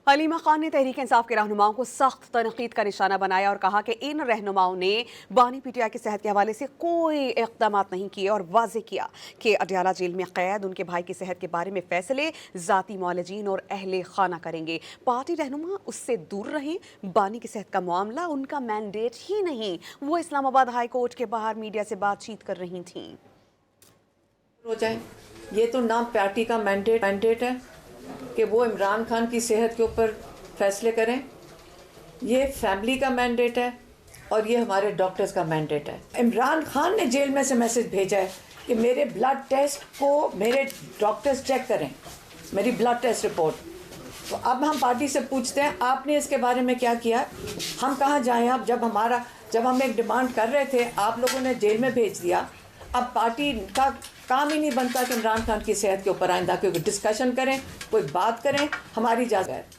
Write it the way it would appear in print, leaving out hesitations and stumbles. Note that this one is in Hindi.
हलीमा खान ने तहरीक इंसाफ के रहनुमाओं को सख्त तनकीद का निशाना बनाया और कहा कि इन रहनुमाओं ने बानी पीटीआई की सेहत के हवाले से कोई इक़दाम नहीं किए और वाज़ेह किया कि अडयाला जेल में कैद उनके भाई की सेहत के बारे में फैसले ज़ाती मौलजीन और अहले खाना करेंगे। पार्टी रहनुमा उससे दूर रहें। बानी की सेहत का मामला उनका मैंडेट ही नहीं। वो इस्लामाबाद हाई कोर्ट के बाहर मीडिया से बातचीत कर रही थीं। हो जाए, ये तो नाम पार्टी का मैंडेट है कि वो इमरान खान की सेहत के ऊपर फैसले करें। ये फैमिली का मैंडेट है और ये हमारे डॉक्टर्स का मैंडेट है। इमरान खान ने जेल में से मैसेज भेजा है कि मेरे ब्लड टेस्ट को मेरे डॉक्टर्स चेक करें, मेरी ब्लड टेस्ट रिपोर्ट। तो अब हम पार्टी से पूछते हैं आपने इसके बारे में क्या किया, हम कहाँ जाएं अब, जब हम एक डिमांड कर रहे थे आप लोगों ने जेल में भेज दिया। अब पार्टी का काम ही नहीं बनता कि इमरान खान की सेहत के ऊपर आइंदा कोई डिस्कशन करें, कोई बात करें, हमारी इजाज़त है।